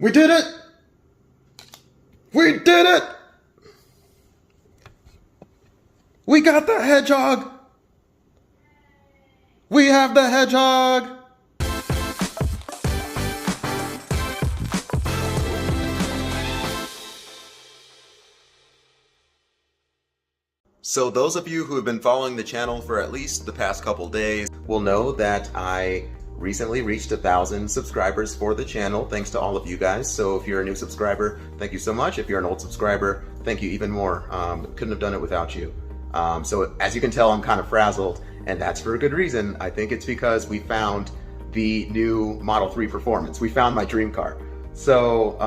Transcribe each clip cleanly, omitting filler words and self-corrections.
We did it! We did it! We got the hedgehog! We have the hedgehog! So those of you who have been following the channel for at least the past couple days will know that I recently reached 1,000 subscribers for the channel, thanks to all of you guys. So if you're a new subscriber, thank you so much. If you're an old subscriber, thank you even more. Couldn't have done it without you. So as you can tell, I'm kind of frazzled, and that's for a good reason. I think it's because we found the new Model 3 Performance. We found my dream car. So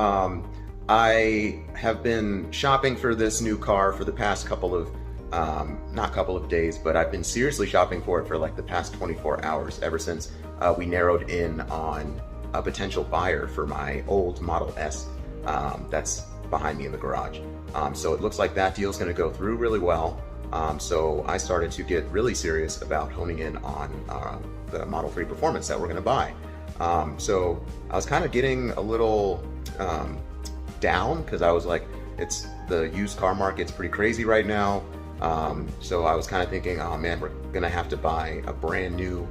I have been shopping for this new car for the past couple of not couple of days, but I've been seriously shopping for it for like the past 24 hours, ever since we narrowed in on a potential buyer for my old Model S that's behind me in the garage. So it looks like that deal's going to go through really well. So I started to get really serious about honing in on the Model 3 Performance that we're going to buy. So I was kind of getting a little down, because I was like, the used car market's pretty crazy right now. So I was kind of thinking, oh man, we're gonna have to buy a brand new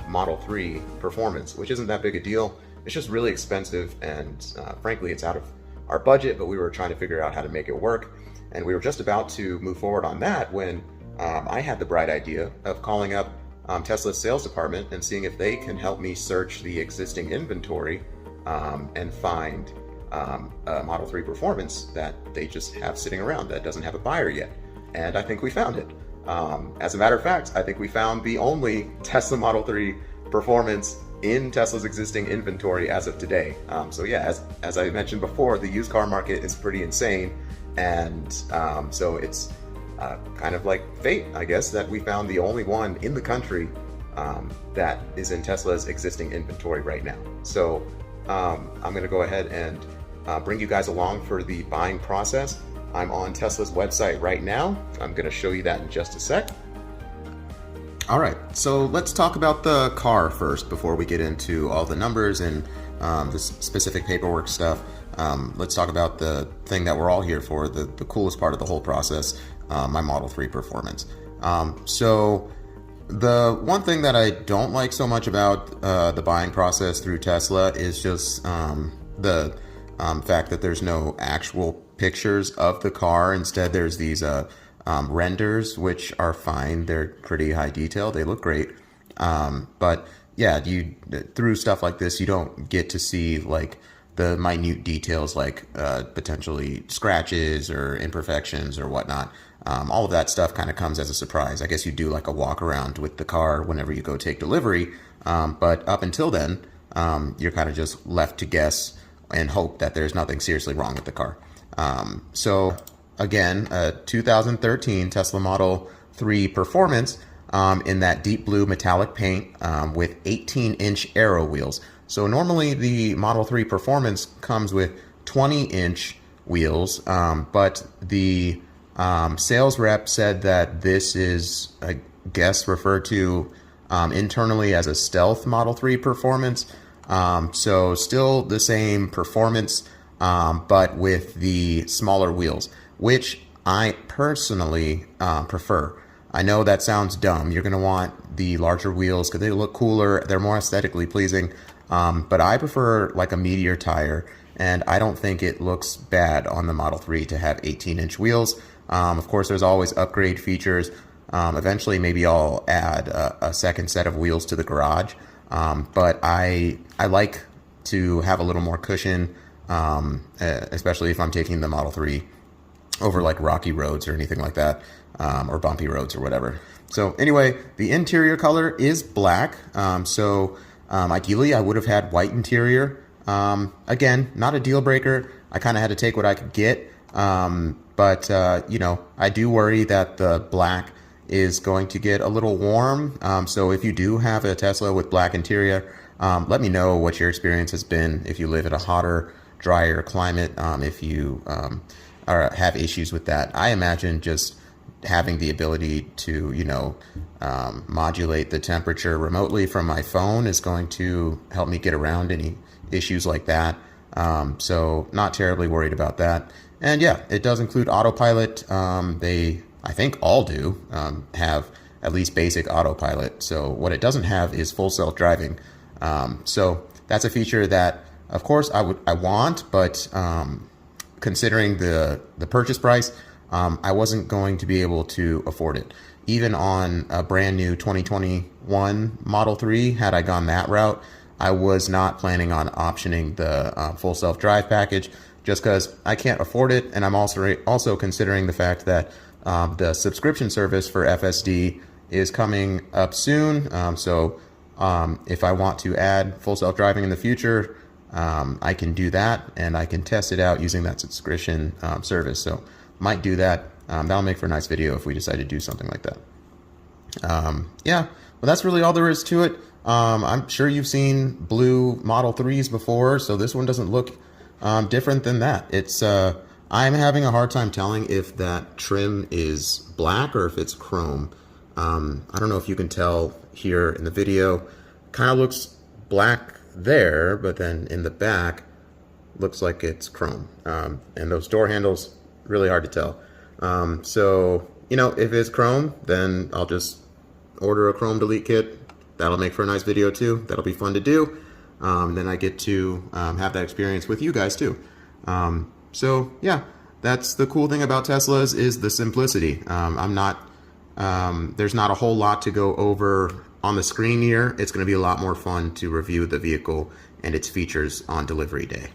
Model 3 Performance, which isn't that big a deal. It's just really expensive, and frankly, it's out of our budget, but we were trying to figure out how to make it work. And we were just about to move forward on that when I had the bright idea of calling up Tesla's sales department and seeing if they can help me search the existing inventory and find a Model 3 Performance that they just have sitting around that doesn't have a buyer yet. And I think we found it. As a matter of fact, I think we found the only Tesla Model 3 Performance in Tesla's existing inventory as of today. So yeah, as I mentioned before, the used car market is pretty insane. And so it's kind of like fate, I guess, that we found the only one in the country that is in Tesla's existing inventory right now. So I'm gonna go ahead and bring you guys along for the buying process. I'm on Tesla's website right now. I'm going to show you that in just a sec. All right, so let's talk about the car first before we get into all the numbers and the specific paperwork stuff. Let's talk about the thing that we're all here for, the coolest part of the whole process, my Model 3 Performance. So the one thing that I don't like so much about the buying process through Tesla is just the fact that there's no actual pictures of the car. Instead, there's these renders, which are fine. They're pretty high detail. They look great. But yeah, through stuff like this, you don't get to see like the minute details, like potentially scratches or imperfections or whatnot. All of that stuff kind of comes as a surprise. I guess you do like a walk around with the car whenever you go take delivery. But up until then, you're kind of just left to guess and hope that there's nothing seriously wrong with the car. So again, a 2013 Tesla Model 3 Performance in that deep blue metallic paint with 18-inch aero wheels. So normally the Model 3 Performance comes with 20-inch wheels, but the sales rep said that this is, I guess, referred to internally as a stealth Model 3 Performance. So still the same performance, but with the smaller wheels, which I personally prefer. I know that sounds dumb. You're going to want the larger wheels because they look cooler. They're more aesthetically pleasing. But I prefer like a Meteor tire, and I don't think it looks bad on the Model 3 to have 18-inch wheels. Of course, there's always upgrade features. Eventually, maybe I'll add a second set of wheels to the garage. But I like to have a little more cushion, especially if I'm taking the Model 3 over like rocky roads or anything like that, or bumpy roads or whatever. So anyway, the interior color is black. Ideally I would have had white interior. Again, not a deal breaker. I kind of had to take what I could get. But you know, I do worry that the black is going to get a little warm. So if you do have a Tesla with black interior, let me know what your experience has been. If you live in a hotter, drier climate, if you have issues with that. I imagine just having the ability to, you know, modulate the temperature remotely from my phone is going to help me get around any issues like that. So not terribly worried about that. And yeah, it does include autopilot. I think all do have at least basic autopilot. So what it doesn't have is full self-driving. So that's a feature that, of course, I want, but considering the purchase price, I wasn't going to be able to afford it. Even on a brand new 2021 Model 3, had I gone that route, I was not planning on optioning the full self-drive package just because I can't afford it. And I'm also considering the fact that the subscription service for FSD is coming up soon. So if I want to add full self-driving in the future, I can do that, and I can test it out using that subscription service. So might do that. That'll make for a nice video if we decide to do something like that. Yeah, well, that's really all there is to it. I'm sure you've seen blue Model 3s before, so this one doesn't look different than that. It's I'm having a hard time telling if that trim is black or if it's chrome. I don't know if you can tell here in the video. Kind of looks black there, but then in the back looks like it's chrome. And those door handles, really hard to tell. So, you know, if it's chrome, then I'll just order a chrome delete kit. That'll make for a nice video too. That'll be fun to do. Then I get to have that experience with you guys too. So yeah, that's the cool thing about Teslas, is the simplicity. There's not a whole lot to go over on the screen here. It's going to be a lot more fun to review the vehicle and its features on delivery day.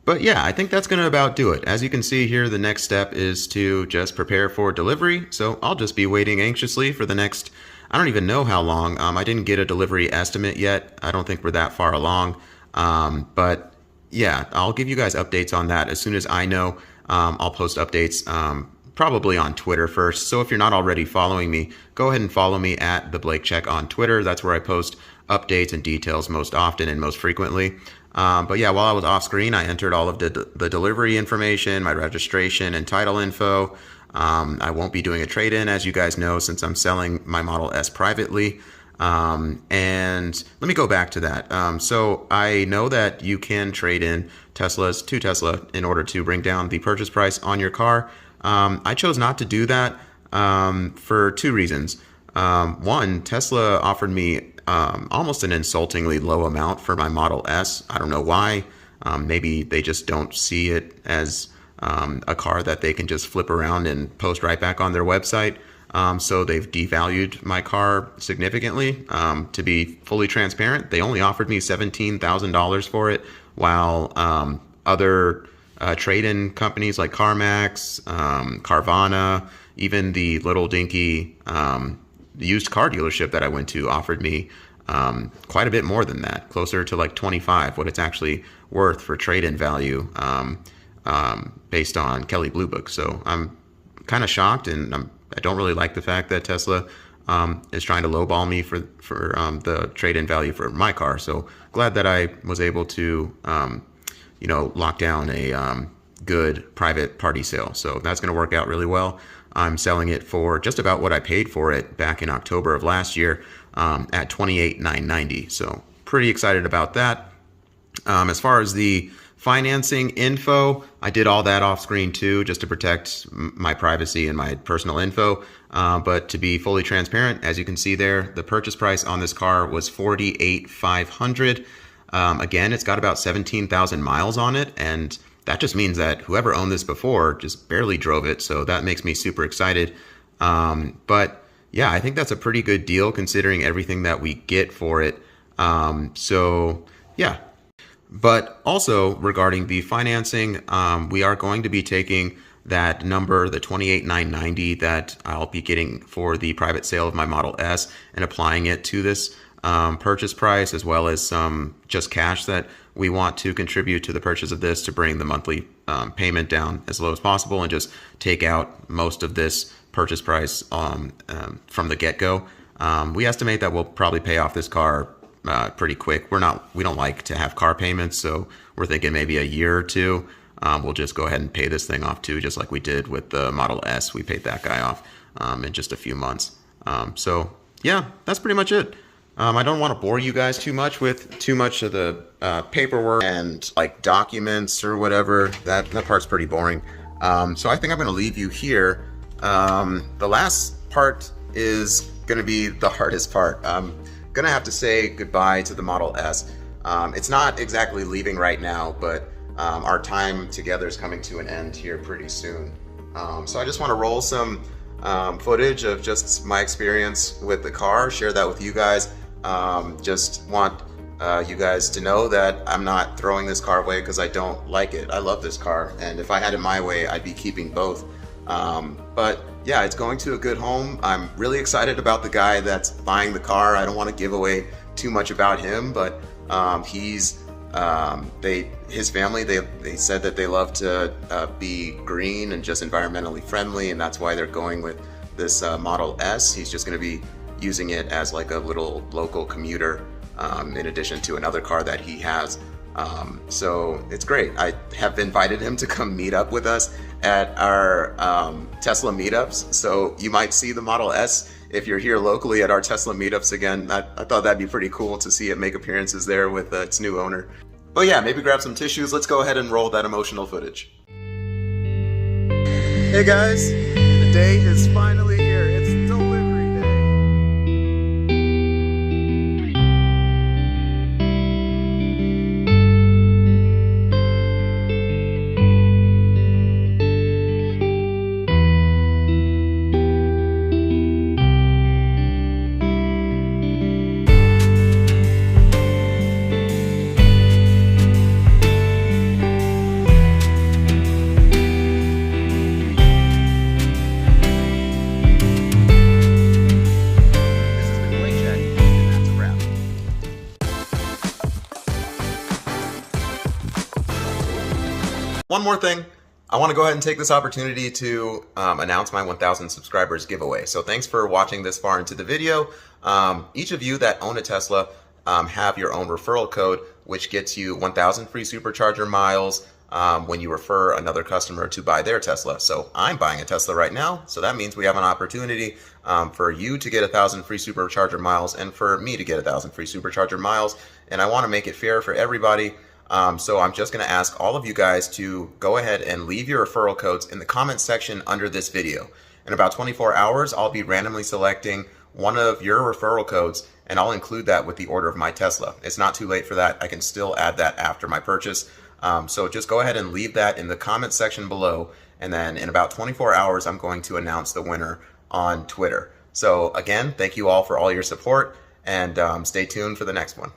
But yeah, I think that's going to about do it. As you can see here, the next step is to just prepare for delivery. So I'll just be waiting anxiously for the next, I don't even know how long. I didn't get a delivery estimate yet. I don't think we're that far along. But yeah, I'll give you guys updates on that as soon as I know. I'll post updates probably on Twitter first. So if you're not already following me, go ahead and follow me at the Blake Check on Twitter. That's where I post updates and details most often and most frequently. But yeah, while I was off screen, I entered all of the delivery information, my registration and title info. I won't be doing a trade-in, as you guys know, since I'm selling my Model S privately. And let me go back to that. So I know that you can trade in Teslas to Tesla in order to bring down the purchase price on your car. I chose not to do that for two reasons. One, Tesla offered me almost an insultingly low amount for my Model S. I don't know why. Maybe they just don't see it as a car that they can just flip around and post right back on their website. So they've devalued my car significantly. To be fully transparent, they only offered me $17,000 for it, while other trade-in companies like CarMax, Carvana, even the little dinky used car dealership that I went to offered me quite a bit more than that, closer to like 25, what it's actually worth for trade-in value based on Kelley Blue Book. So I'm kind of shocked, and I don't really like the fact that Tesla is trying to lowball me for the trade-in value for my car. So glad that I was able to, lock down a good private party sale. So that's going to work out really well. I'm selling it for just about what I paid for it back in October of last year at $28,990. So pretty excited about that. As far as the financing info, I did all that off screen too, just to protect my privacy and my personal info. But to be fully transparent, as you can see there, the purchase price on this car was $48,500. Again, it's got about 17,000 miles on it, and that just means that whoever owned this before just barely drove it. So that makes me super excited. But yeah, I think that's a pretty good deal considering everything that we get for it. So yeah. But also regarding the financing, we are going to be taking that number, the $28,990 that I'll be getting for the private sale of my Model S, and applying it to this purchase price, as well as some just cash that we want to contribute to the purchase of this to bring the monthly payment down as low as possible and just take out most of this purchase price from the get-go. We estimate that we'll probably pay off this car pretty quick. We don't like to have car payments, so we're thinking maybe a year or two. We'll just go ahead and pay this thing off too, just like we did with the Model S. We paid that guy off in just a few months. So yeah, that's pretty much it. I don't want to bore you guys too much with too much of the paperwork and like documents or whatever. That part's pretty boring. So I think I'm going to leave you here. The last part is going to be the hardest part. I'm going to have to say goodbye to the Model S. It's not exactly leaving right now, but our time together is coming to an end here pretty soon. So I just want to roll some footage of just my experience with the car, share that with you guys. Just want you guys to know that I'm not throwing this car away because I don't like it. I love this car, and if I had it my way, I'd be keeping both. But yeah, it's going to a good home. I'm really excited about the guy that's buying the car. I don't want to give away too much about him, but his family, they said that they love to be green and just environmentally friendly, and that's why they're going with this Model S. He's just going to be using it as like a little local commuter in addition to another car that he has. So it's great. I have invited him to come meet up with us at our Tesla meetups. So you might see the Model S if you're here locally at our Tesla meetups again. I thought that'd be pretty cool to see it make appearances there with its new owner. But yeah, maybe grab some tissues. Let's go ahead and roll that emotional footage. Hey guys, the day is finally here. It's delivery day. One more thing, I want to go ahead and take this opportunity to announce my 1,000 subscribers giveaway. So thanks for watching this far into the video. Each of you that own a Tesla have your own referral code, which gets you 1,000 free supercharger miles when you refer another customer to buy their Tesla. So I'm buying a Tesla right now, so that means we have an opportunity for you to get 1,000 free supercharger miles and for me to get 1,000 free supercharger miles. And I want to make it fair for everybody. So I'm just going to ask all of you guys to go ahead and leave your referral codes in the comment section under this video. In about 24 hours, I'll be randomly selecting one of your referral codes, and I'll include that with the order of my Tesla. It's not too late for that. I can still add that after my purchase. So just go ahead and leave that in the comment section below, and then in about 24 hours, I'm going to announce the winner on Twitter. So again, thank you all for all your support, and stay tuned for the next one.